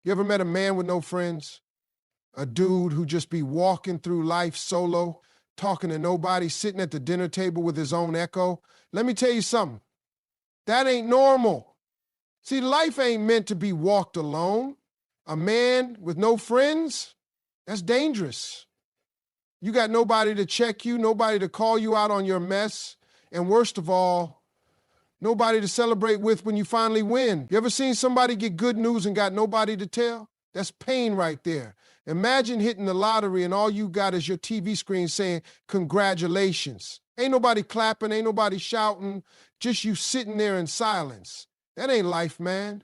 You ever met a man with no friends? A dude who just be walking through life solo, talking to nobody, sitting at the dinner table with his own echo? Let me tell you something. That ain't normal. See, life ain't meant to be walked alone. A man with no friends, that's dangerous. You got nobody to check you, nobody to call you out on your mess, and worst of all, nobody to celebrate with when you finally win. You ever seen somebody get good news and got nobody to tell? That's pain right there. Imagine hitting the lottery and all you got is your TV screen saying, congratulations. Ain't nobody clapping, ain't nobody shouting, just you sitting there in silence. That ain't life, man.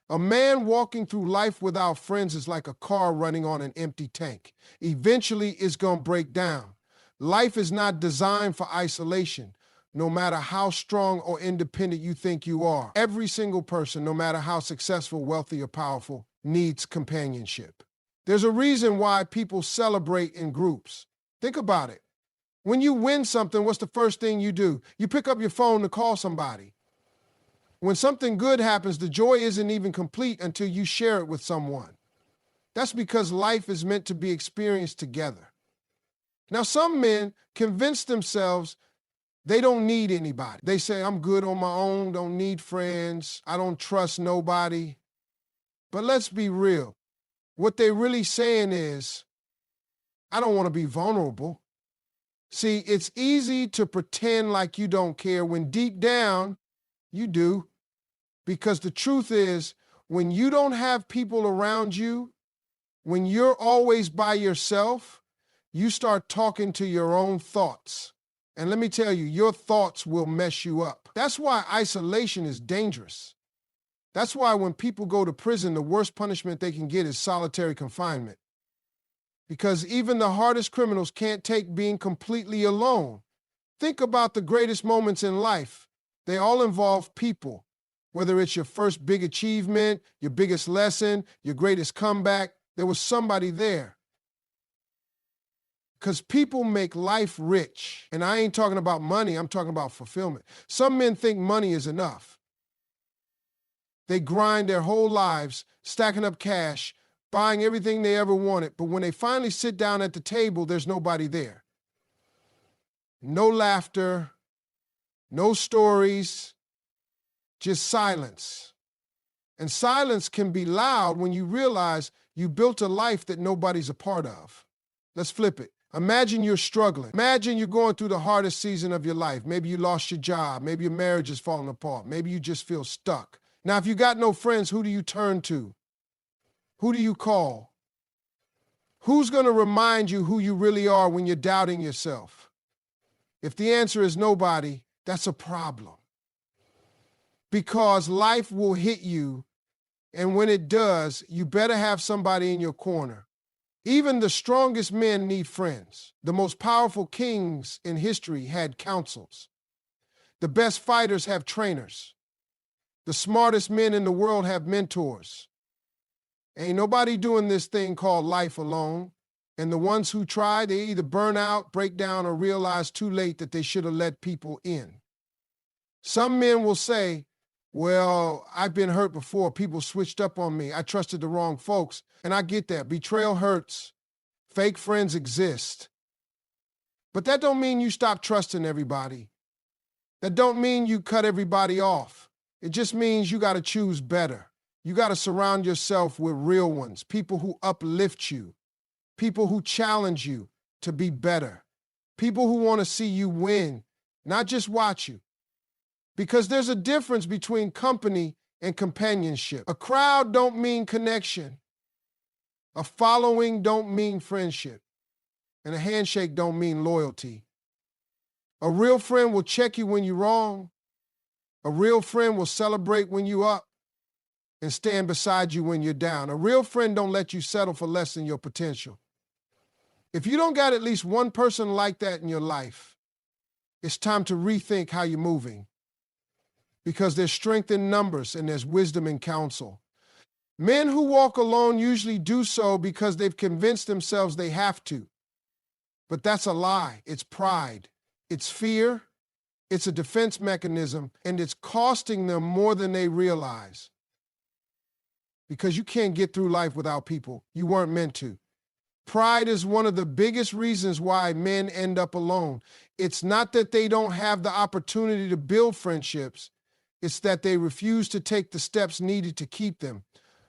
A man walking through life without friends is like a car running on an empty tank. Eventually, it's going to break down. Life is not designed for isolation, no matter how strong or independent you think you are. Every single person, no matter how successful, wealthy, or powerful, needs companionship. There's a reason why people celebrate in groups. Think about it. When you win something, what's the first thing you do? You pick up your phone to call somebody. When something good happens, the joy isn't even complete until you share it with someone. That's because life is meant to be experienced together. Now, some men convince themselves they don't need anybody. They say, I'm good on my own, don't need friends, I don't trust nobody. But let's be real. What they're really saying is, I don't want to be vulnerable. See, it's easy to pretend like you don't care when deep down, you do. Because the truth is, when you don't have people around you, when you're always by yourself, you start talking to your own thoughts. And let me tell you, your thoughts will mess you up. That's why isolation is dangerous. That's why when people go to prison, the worst punishment they can get is solitary confinement. Because even the hardest criminals can't take being completely alone. Think about the greatest moments in life. They all involve people. Whether it's your first big achievement, your biggest lesson, your greatest comeback, there was somebody there. Because people make life rich. And I ain't talking about money, I'm talking about fulfillment. Some men think money is enough. They grind their whole lives, stacking up cash, buying everything they ever wanted, but when they finally sit down at the table, there's nobody there. No laughter, no stories, just silence. And silence can be loud when you realize you built a life that nobody's a part of. Let's flip it. Imagine you're struggling. Imagine you're going through the hardest season of your life. Maybe you lost your job. Maybe your marriage is falling apart. Maybe you just feel stuck. Now, if you got no friends, who do you turn to? Who do you call? Who's going to remind you who you really are when you're doubting yourself? If the answer is nobody, that's a problem. Because life will hit you, and when it does, you better have somebody in your corner. Even the strongest men need friends. The most powerful kings in history had councils. The best fighters have trainers. The smartest men in the world have mentors. Ain't nobody doing this thing called life alone. And the ones who try, they either burn out, break down, or realize too late that they should have let people in. Some men will say, well, I've been hurt before. People switched up on me. I trusted the wrong folks. And I get that. Betrayal hurts. Fake friends exist. But that don't mean you stop trusting everybody. That don't mean you cut everybody off. It just means you got to choose better. You got to surround yourself with real ones, people who uplift you, people who challenge you to be better, people who want to see you win, not just watch you. Because there's a difference between company and companionship. A crowd don't mean connection. A following don't mean friendship. And a handshake don't mean loyalty. A real friend will check you when you're wrong. A real friend will celebrate when you're up and stand beside you when you're down. A real friend don't let you settle for less than your potential. If you don't got at least one person like that in your life, it's time to rethink how you're moving. Because there's strength in numbers and there's wisdom in counsel. Men who walk alone usually do so because they've convinced themselves they have to. But that's a lie. It's pride. It's fear. It's a defense mechanism, and it's costing them more than they realize. because you can't get through life without people. You weren't meant to. Pride is one of the biggest reasons why men end up alone. It's not that they don't have the opportunity to build friendships. It's that they refuse to take the steps needed to keep them.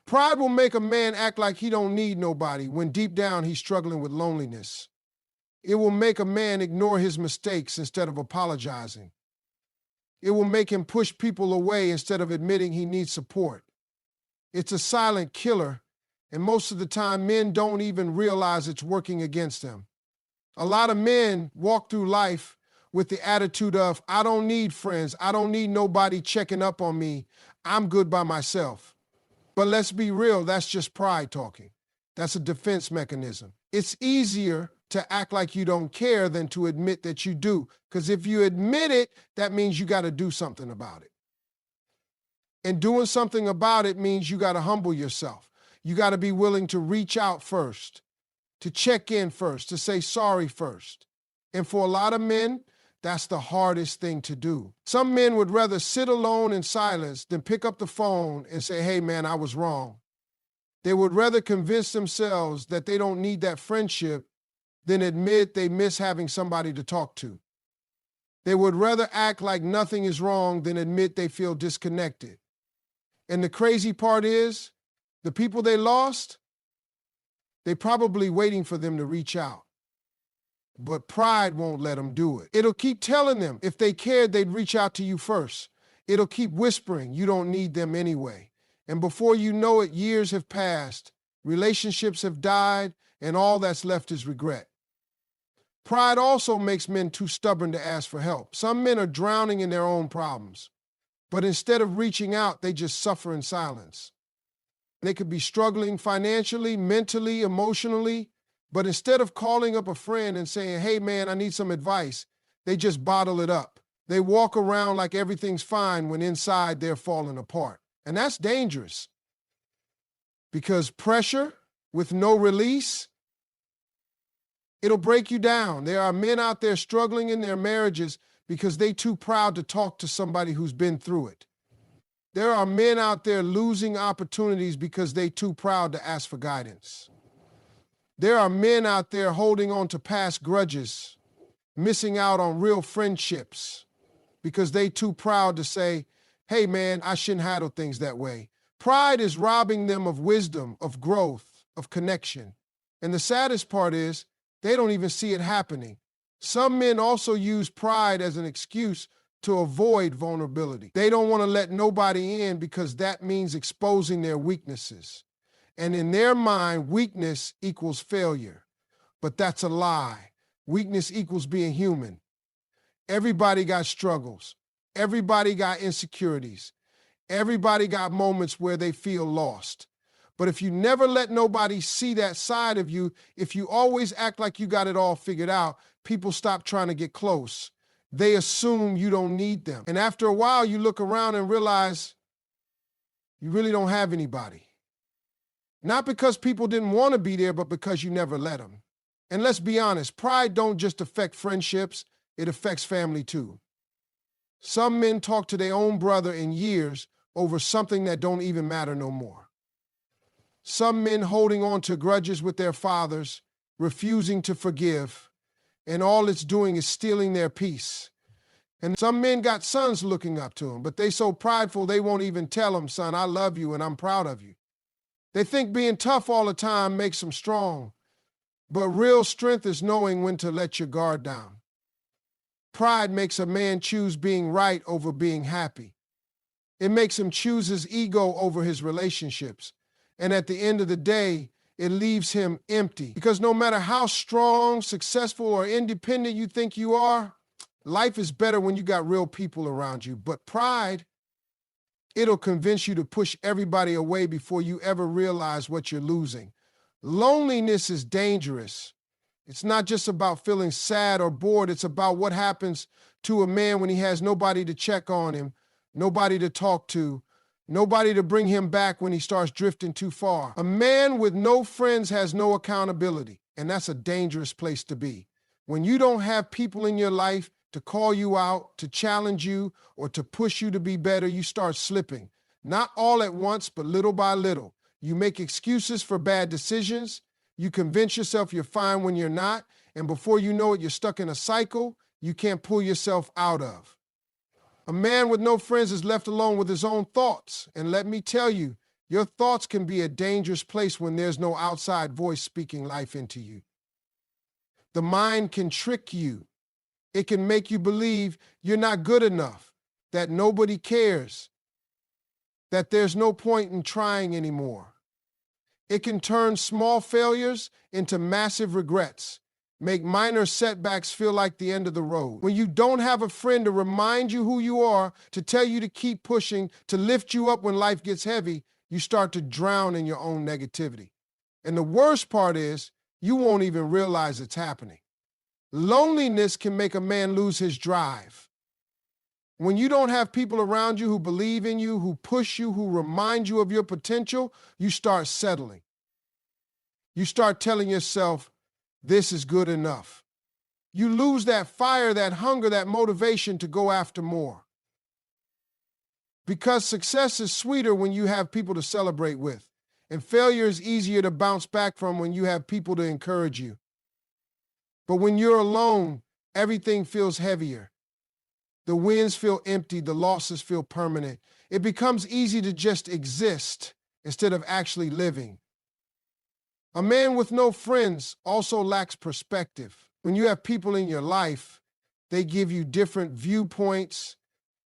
Pride will make a man act like he don't need nobody when deep down he's struggling with loneliness. It will make a man ignore his mistakes instead of apologizing. It will make him push people away instead of admitting he needs support. It's a silent killer, and most of the time men don't even realize it's working against them. A lot of men walk through life with the attitude of, I don't need friends, I don't need nobody checking up on me, I'm good by myself. But let's be real, that's just pride talking. That's a defense mechanism. It's easier to act like you don't care than to admit that you do. Because if you admit it, that means you got to do something about it. And doing something about it means you got to humble yourself. You got to be willing to reach out first, to check in first, to say sorry first. And for a lot of men, that's the hardest thing to do. Some men would rather sit alone in silence than pick up the phone and say, hey man, I was wrong. They would rather convince themselves that they don't need that friendship than admit they miss having somebody to talk to. They would rather act like nothing is wrong than admit they feel disconnected. And the crazy part is, the people they lost, they're probably waiting for them to reach out. But pride won't let them do it. It'll keep telling them if they cared, they'd reach out to you first. It'll keep whispering you don't need them anyway. And before you know it, years have passed, relationships have died, and all that's left is regret. Pride also makes men too stubborn to ask for help. Some men are drowning in their own problems, but instead of reaching out, they just suffer in silence. They could be struggling financially, mentally, emotionally, but instead of calling up a friend and saying, hey man, I need some advice, they just bottle it up. They walk around like everything's fine when inside they're falling apart. And that's dangerous because pressure with no release, it'll break you down. There are men out there struggling in their marriages because they're too proud to talk to somebody who's been through it. There are men out there losing opportunities because they're too proud to ask for guidance. There are men out there holding on to past grudges, missing out on real friendships because they're too proud to say, hey man, I shouldn't handle things that way. Pride is robbing them of wisdom, of growth, of connection. And the saddest part is, they don't even see it happening. Some men also use pride as an excuse to avoid vulnerability. They don't want to let nobody in because that means exposing their weaknesses. And in their mind, weakness equals failure. But that's a lie. Weakness equals being human. Everybody got struggles. Everybody got insecurities. Everybody got moments where they feel lost. But if you never let nobody see that side of you, if you always act like you got it all figured out, people stop trying to get close. They assume you don't need them. And after a while, you look around and realize you really don't have anybody. Not because people didn't want to be there, but because you never let them. And let's be honest, pride don't just affect friendships, it affects family too. Some men talk to their own brother in years over something that don't even matter no more. Some men holding on to grudges with their fathers, refusing to forgive, and all it's doing is stealing their peace. And some men got sons looking up to them, but they so prideful they won't even tell them, son, I love you and I'm proud of you. They think being tough all the time makes them strong, but real strength is knowing when to let your guard down. Pride makes a man choose being right over being happy. It makes him choose his ego over his relationships. And at the end of the day, it leaves him empty. Because no matter how strong, successful, or independent you think you are, life is better when you got real people around you. But pride, it'll convince you to push everybody away before you ever realize what you're losing. Loneliness is dangerous. It's not just about feeling sad or bored. It's about what happens to a man when he has nobody to check on him, nobody to talk to, nobody to bring him back when he starts drifting too far. A man with no friends has no accountability, and that's a dangerous place to be. When you don't have people in your life to call you out, to challenge you, or to push you to be better, you start slipping. Not all at once, but little by little. You make excuses for bad decisions. You convince yourself you're fine when you're not. And before you know it, you're stuck in a cycle you can't pull yourself out of. A man with no friends is left alone with his own thoughts. And let me tell you, your thoughts can be a dangerous place when there's no outside voice speaking life into you. The mind can trick you. It can make you believe you're not good enough, that nobody cares, that there's no point in trying anymore. It can turn small failures into massive regrets, make minor setbacks feel like the end of the road. When you don't have a friend to remind you who you are, to tell you to keep pushing, to lift you up when life gets heavy, you start to drown in your own negativity. And the worst part is, you won't even realize it's happening. Loneliness can make a man lose his drive. When you don't have people around you who believe in you, who push you, who remind you of your potential, you start settling. You start telling yourself, this is good enough. You lose that fire, that hunger, that motivation to go after more. Because success is sweeter when you have people to celebrate with, and failure is easier to bounce back from when you have people to encourage you. But when you're alone, everything feels heavier. The wins feel empty, the losses feel permanent. It becomes easy to just exist instead of actually living. A man with no friends also lacks perspective. When you have people in your life, they give you different viewpoints,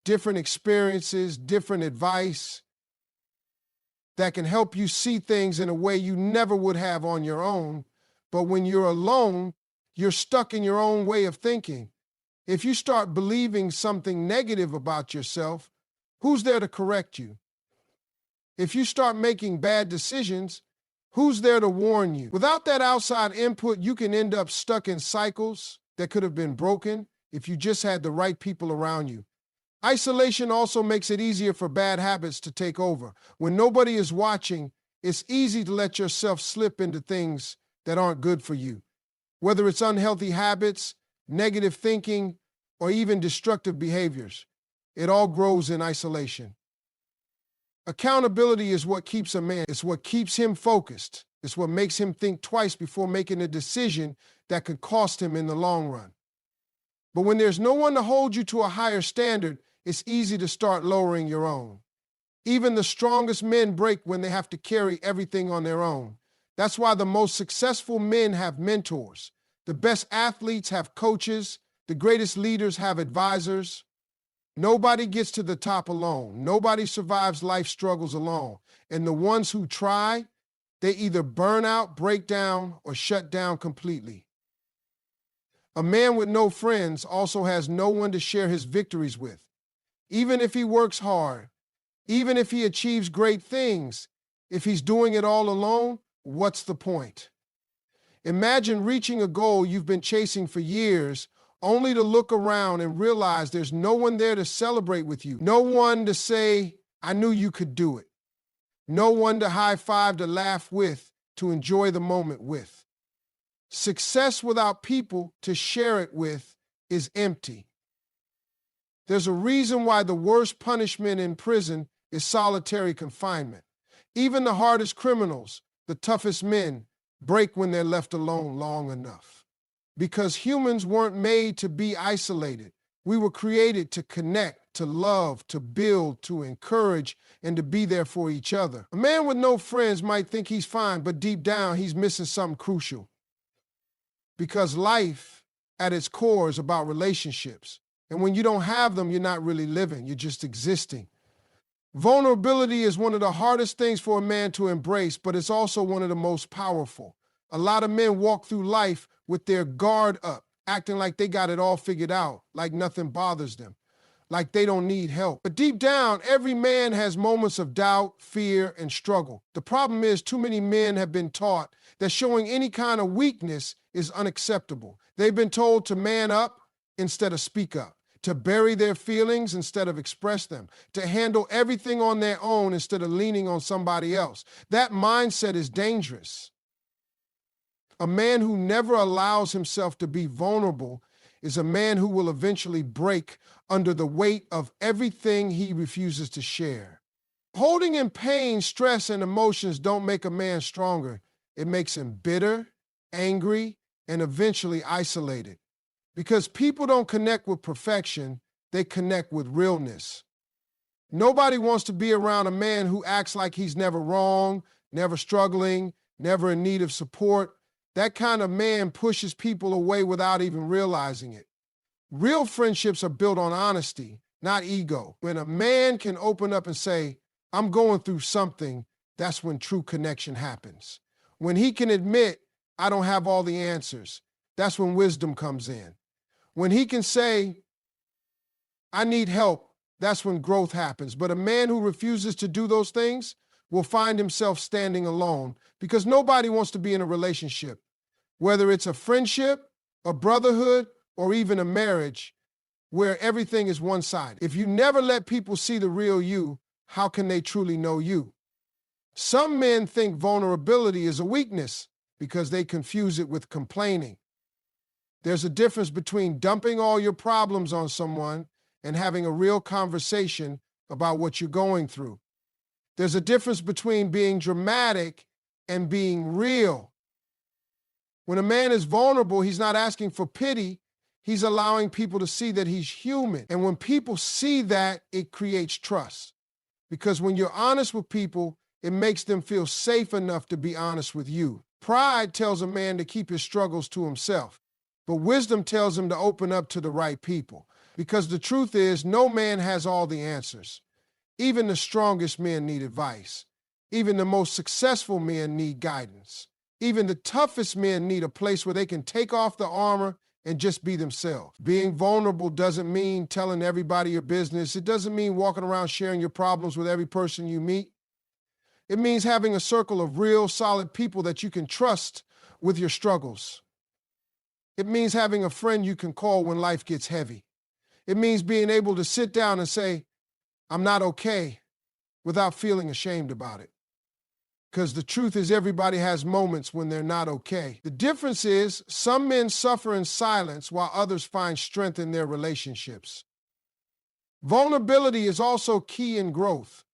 different experiences, different advice that can help you see things in a way you never would have on your own. But when you're alone, you're stuck in your own way of thinking. If you start believing something negative about yourself, who's there to correct you? If you start making bad decisions, who's there to warn you? Without that outside input, you can end up stuck in cycles that could have been broken if you just had the right people around you. Isolation also makes it easier for bad habits to take over. When nobody is watching, it's easy to let yourself slip into things that aren't good for you. Whether it's unhealthy habits, negative thinking, or even destructive behaviors, it all grows in isolation. Accountability is what keeps a man. It's what keeps him focused. It's what makes him think twice before making a decision that could cost him in the long run. But when there's no one to hold you to a higher standard, it's easy to start lowering your own. Even the strongest men break when they have to carry everything on their own. That's why the most successful men have mentors. The best athletes have coaches. The greatest leaders have advisors. Nobody gets to the top alone. Nobody survives life struggles alone. And the ones who try, they either burn out, break down, or shut down completely. A man with no friends also has no one to share his victories with. Even if he works hard, even if he achieves great things, if he's doing it all alone, what's the point? Imagine reaching a goal you've been chasing for years, only to look around and realize there's no one there to celebrate with you. No one to say, I knew you could do it. No one to high five, to laugh with, to enjoy the moment with. Success without people to share it with is empty. There's a reason why the worst punishment in prison is solitary confinement. Even the hardest criminals, the toughest men, break when they're left alone long enough. Because humans weren't made to be isolated. We were created to connect, to love, to build, to encourage, and to be there for each other. A man with no friends might think he's fine, but deep down, he's missing something crucial. Because life, at its core, is about relationships. And when you don't have them, you're not really living, you're just existing. Vulnerability is one of the hardest things for a man to embrace, but it's also one of the most powerful. A lot of men walk through life with their guard up, acting like they got it all figured out, like nothing bothers them, like they don't need help. But deep down, every man has moments of doubt, fear, and struggle. The problem is too many men have been taught that showing any kind of weakness is unacceptable. They've been told to man up instead of speak up, to bury their feelings instead of express them, to handle everything on their own instead of leaning on somebody else. That mindset is dangerous. A man who never allows himself to be vulnerable is a man who will eventually break under the weight of everything he refuses to share. Holding in pain, stress, and emotions don't make a man stronger. It makes him bitter, angry, and eventually isolated. Because people don't connect with perfection, they connect with realness. Nobody wants to be around a man who acts like he's never wrong, never struggling, never in need of support. That kind of man pushes people away without even realizing it. Real friendships are built on honesty, not ego. When a man can open up and say, I'm going through something, that's when true connection happens. When he can admit, I don't have all the answers, that's when wisdom comes in. When he can say, I need help, that's when growth happens. But a man who refuses to do those things will find himself standing alone because nobody wants to be in a relationship. Whether it's a friendship, a brotherhood, or even a marriage where everything is one-sided. If you never let people see the real you, how can they truly know you? Some men think vulnerability is a weakness because they confuse it with complaining. There's a difference between dumping all your problems on someone and having a real conversation about what you're going through. There's a difference between being dramatic and being real. When a man is vulnerable, he's not asking for pity. He's allowing people to see that he's human. And when people see that, it creates trust. Because when you're honest with people, it makes them feel safe enough to be honest with you. Pride tells a man to keep his struggles to himself, but wisdom tells him to open up to the right people. Because the truth is, no man has all the answers. Even the strongest men need advice. Even the most successful men need guidance. Even the toughest men need a place where they can take off the armor and just be themselves. Being vulnerable doesn't mean telling everybody your business. It doesn't mean walking around sharing your problems with every person you meet. It means having a circle of real, solid people that you can trust with your struggles. It means having a friend you can call when life gets heavy. It means being able to sit down and say, I'm not okay, without feeling ashamed about it. Because the truth is everybody has moments when they're not okay. The difference is some men suffer in silence while others find strength in their relationships. Vulnerability is also key in growth.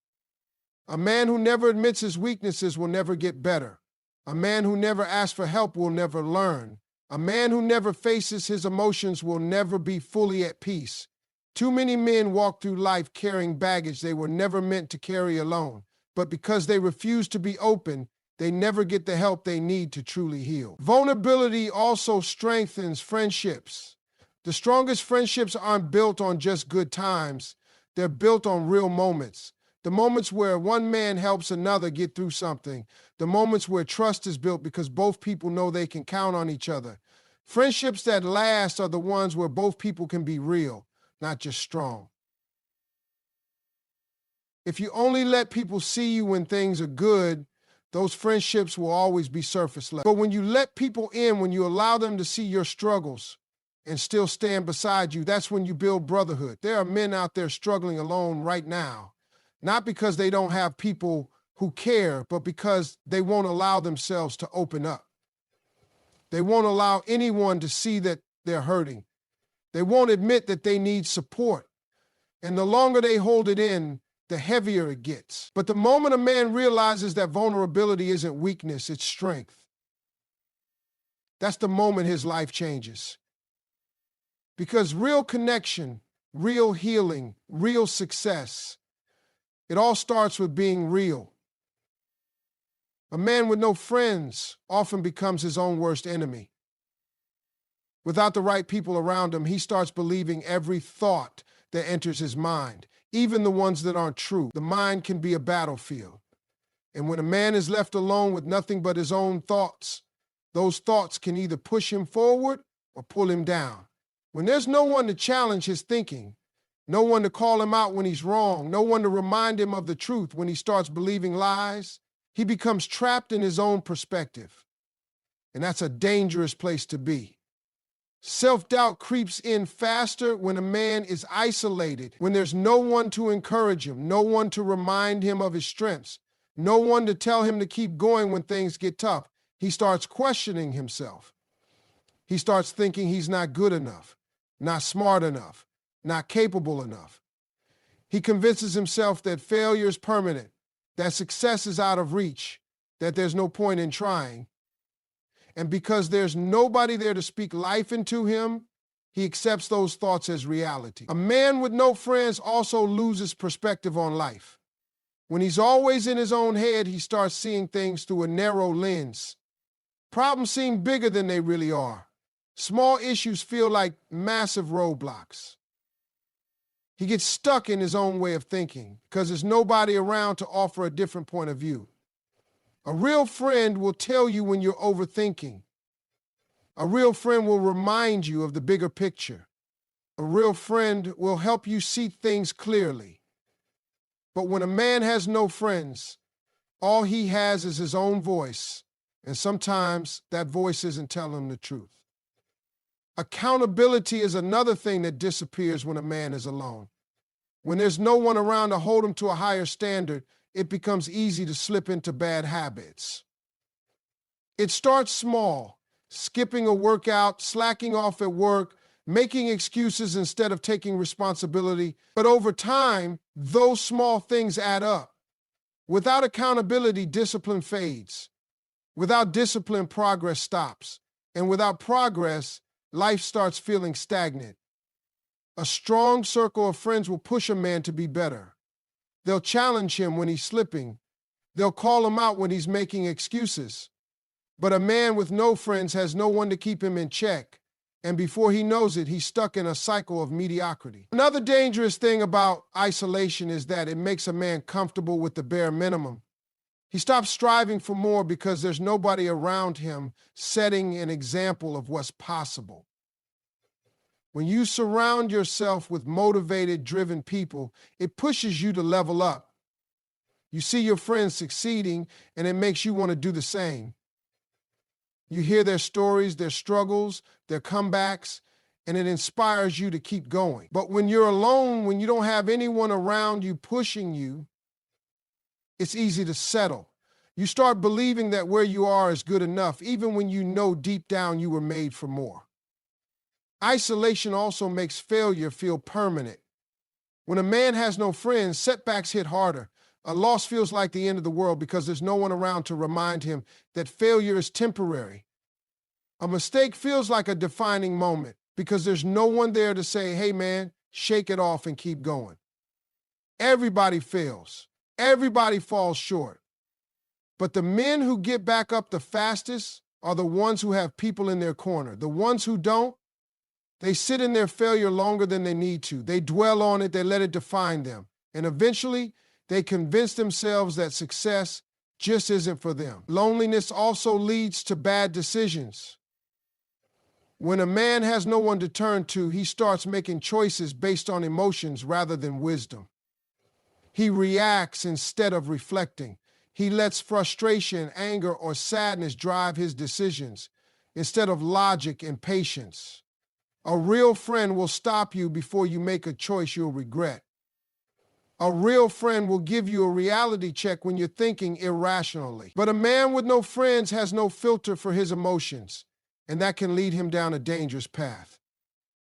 A man who never admits his weaknesses will never get better. A man who never asks for help will never learn. A man who never faces his emotions will never be fully at peace. Too many men walk through life carrying baggage they were never meant to carry alone. But because they refuse to be open, they never get the help they need to truly heal. Vulnerability also strengthens friendships. The strongest friendships aren't built on just good times. They're built on real moments. The moments where one man helps another get through something. The moments where trust is built because both people know they can count on each other. Friendships that last are the ones where both people can be real, not just strong. If you only let people see you when things are good, those friendships will always be surface level. But when you let people in, when you allow them to see your struggles and still stand beside you, that's when you build brotherhood. There are men out there struggling alone right now, not because they don't have people who care, but because they won't allow themselves to open up. They won't allow anyone to see that they're hurting. They won't admit that they need support. And the longer they hold it in, the heavier it gets. But the moment a man realizes that vulnerability isn't weakness, it's strength, that's the moment his life changes. Because real connection, real healing, real success, it all starts with being real. A man with no friends often becomes his own worst enemy. Without the right people around him, he starts believing every thought that enters his mind, even the ones that aren't true. The mind can be a battlefield. And when a man is left alone with nothing but his own thoughts, those thoughts can either push him forward or pull him down. When there's no one to challenge his thinking, no one to call him out when he's wrong, no one to remind him of the truth when he starts believing lies, he becomes trapped in his own perspective. And that's a dangerous place to be. Self-doubt creeps in faster when a man is isolated, when there's no one to encourage him, no one to remind him of his strengths, no one to tell him to keep going when things get tough. He starts questioning himself. He starts thinking he's not good enough, not smart enough, not capable enough. He convinces himself that failure is permanent, that success is out of reach, that there's no point in trying. And because there's nobody there to speak life into him, he accepts those thoughts as reality. A man with no friends also loses perspective on life. When he's always in his own head, he starts seeing things through a narrow lens. Problems seem bigger than they really are. Small issues feel like massive roadblocks. He gets stuck in his own way of thinking because there's nobody around to offer a different point of view. A real friend will tell you when you're overthinking. A real friend will remind you of the bigger picture. A real friend will help you see things clearly. But when a man has no friends, all he has is his own voice, and sometimes that voice isn't telling him the truth. Accountability is another thing that disappears when a man is alone. When there's no one around to hold him to a higher standard, it becomes easy to slip into bad habits. It starts small, skipping a workout, slacking off at work, making excuses instead of taking responsibility. But over time, those small things add up. Without accountability, discipline fades. Without discipline, progress stops. And without progress, life starts feeling stagnant. A strong circle of friends will push a man to be better. They'll challenge him when he's slipping. They'll call him out when he's making excuses. But a man with no friends has no one to keep him in check. And before he knows it, he's stuck in a cycle of mediocrity. Another dangerous thing about isolation is that it makes a man comfortable with the bare minimum. He stops striving for more because there's nobody around him setting an example of what's possible. When you surround yourself with motivated, driven people, it pushes you to level up. You see your friends succeeding, and it makes you want to do the same. You hear their stories, their struggles, their comebacks, and it inspires you to keep going. But when you're alone, when you don't have anyone around you pushing you, it's easy to settle. You start believing that where you are is good enough, even when you know deep down you were made for more. Isolation also makes failure feel permanent. When a man has no friends, setbacks hit harder. A loss feels like the end of the world because there's no one around to remind him that failure is temporary. A mistake feels like a defining moment because there's no one there to say, hey man, shake it off and keep going. Everybody fails. Everybody falls short. But the men who get back up the fastest are the ones who have people in their corner. The ones who don't, they sit in their failure longer than they need to. They dwell on it, they let it define them. And eventually, they convince themselves that success just isn't for them. Loneliness also leads to bad decisions. When a man has no one to turn to, he starts making choices based on emotions rather than wisdom. He reacts instead of reflecting. He lets frustration, anger, or sadness drive his decisions instead of logic and patience. A real friend will stop you before you make a choice you'll regret. A real friend will give you a reality check when you're thinking irrationally. But a man with no friends has no filter for his emotions, and that can lead him down a dangerous path.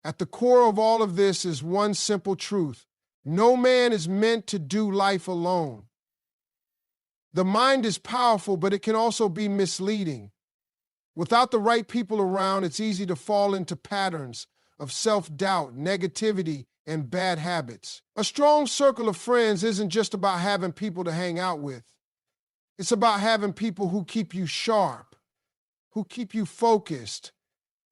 At the core of all of this is one simple truth. No man is meant to do life alone. The mind is powerful, but it can also be misleading. Without the right people around, it's easy to fall into patterns of self-doubt, negativity, and bad habits. A strong circle of friends isn't just about having people to hang out with. It's about having people who keep you sharp, who keep you focused,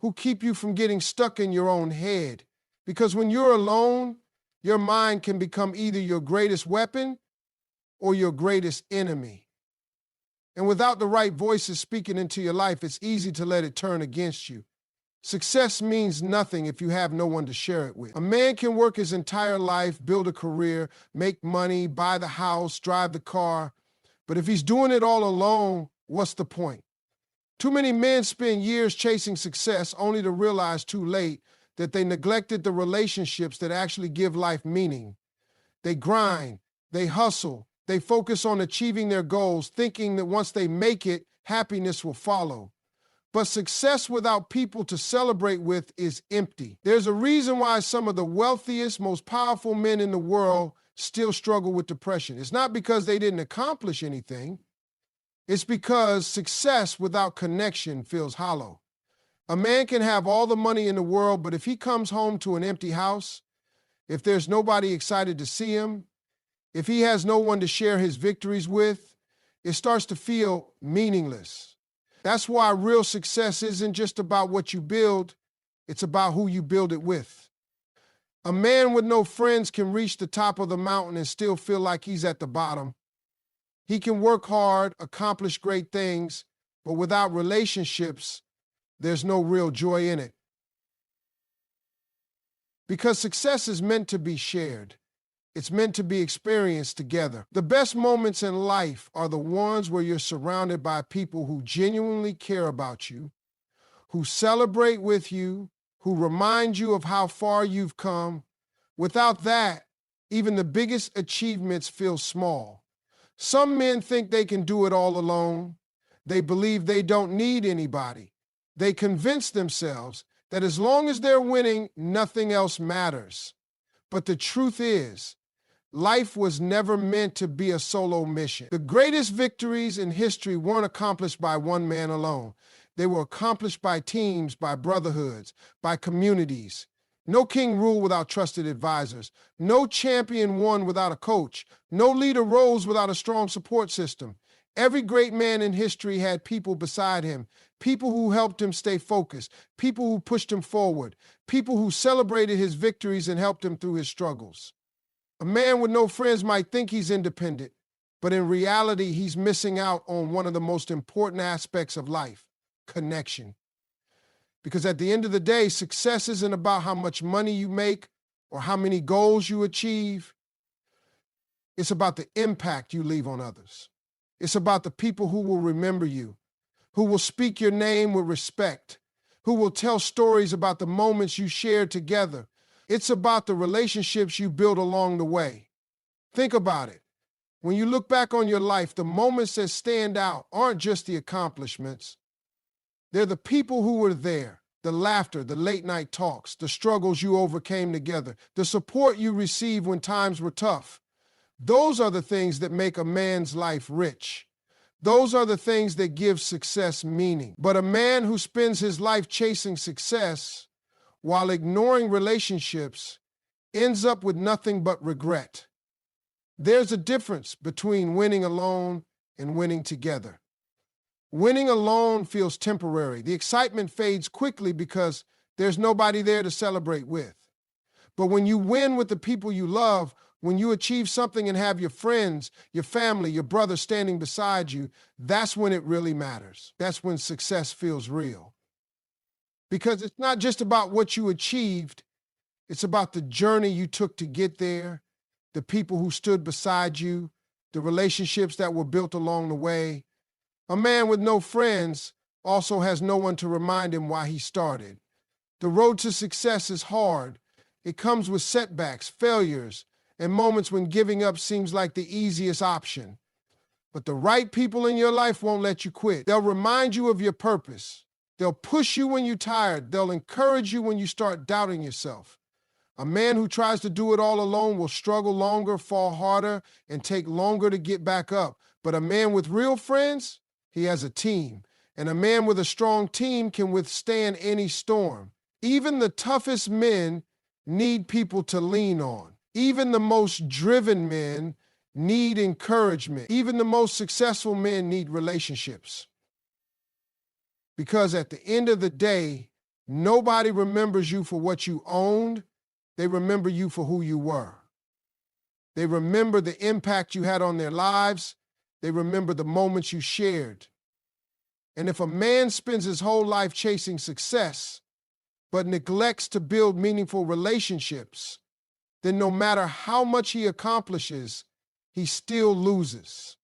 who keep you from getting stuck in your own head. Because when you're alone, your mind can become either your greatest weapon or your greatest enemy. And without the right voices speaking into your life, it's easy to let it turn against you. Success means nothing if you have no one to share it with. A man can work his entire life, build a career, make money, buy the house, drive the car. But if he's doing it all alone, what's the point? Too many men spend years chasing success only to realize too late that they neglected the relationships that actually give life meaning. They grind, they hustle, they focus on achieving their goals, thinking that once they make it, happiness will follow. But success without people to celebrate with is empty. There's a reason why some of the wealthiest, most powerful men in the world still struggle with depression. It's not because they didn't accomplish anything. It's because success without connection feels hollow. A man can have all the money in the world, but if he comes home to an empty house, if there's nobody excited to see him, if he has no one to share his victories with, it starts to feel meaningless. That's why real success isn't just about what you build, it's about who you build it with. A man with no friends can reach the top of the mountain and still feel like he's at the bottom. He can work hard, accomplish great things, but without relationships, there's no real joy in it. Because success is meant to be shared. It's meant to be experienced together. The best moments in life are the ones where you're surrounded by people who genuinely care about you, who celebrate with you, who remind you of how far you've come. Without that, even the biggest achievements feel small. Some men think they can do it all alone. They believe they don't need anybody. They convince themselves that as long as they're winning, nothing else matters. But the truth is, life was never meant to be a solo mission. The greatest victories in history weren't accomplished by one man alone. They were accomplished by teams, by brotherhoods, by communities. No king ruled without trusted advisors. No champion won without a coach. No leader rose without a strong support system. Every great man in history had people beside him, people who helped him stay focused, people who pushed him forward, people who celebrated his victories and helped him through his struggles. A man with no friends might think he's independent, but in reality, he's missing out on one of the most important aspects of life, connection. Because at the end of the day, success isn't about how much money you make or how many goals you achieve. It's about the impact you leave on others. It's about the people who will remember you, who will speak your name with respect, who will tell stories about the moments you shared together. It's about the relationships you built along the way. Think about it. When you look back on your life, the moments that stand out aren't just the accomplishments. They're the people who were there, the laughter, the late-night talks, the struggles you overcame together, the support you received when times were tough. Those are the things that make a man's life rich. Those are the things that give success meaning. But a man who spends his life chasing success while ignoring relationships ends up with nothing but regret. There's a difference between winning alone and winning together. Winning alone feels temporary. The excitement fades quickly because there's nobody there to celebrate with. But when you win with the people you love, when you achieve something and have your friends, your family, your brother standing beside you, that's when it really matters. That's when success feels real. Because it's not just about what you achieved, it's about the journey you took to get there, the people who stood beside you, the relationships that were built along the way. A man with no friends also has no one to remind him why he started. The road to success is hard. It comes with setbacks, failures, and moments when giving up seems like the easiest option. But the right people in your life won't let you quit. They'll remind you of your purpose. They'll push you when you're tired. They'll encourage you when you start doubting yourself. A man who tries to do it all alone will struggle longer, fall harder, and take longer to get back up. But a man with real friends, he has a team. And a man with a strong team can withstand any storm. Even the toughest men need people to lean on. Even the most driven men need encouragement. Even the most successful men need relationships. Because at the end of the day, nobody remembers you for what you owned. They remember you for who you were. They remember the impact you had on their lives. They remember the moments you shared. And if a man spends his whole life chasing success, but neglects to build meaningful relationships, then no matter how much he accomplishes, he still loses.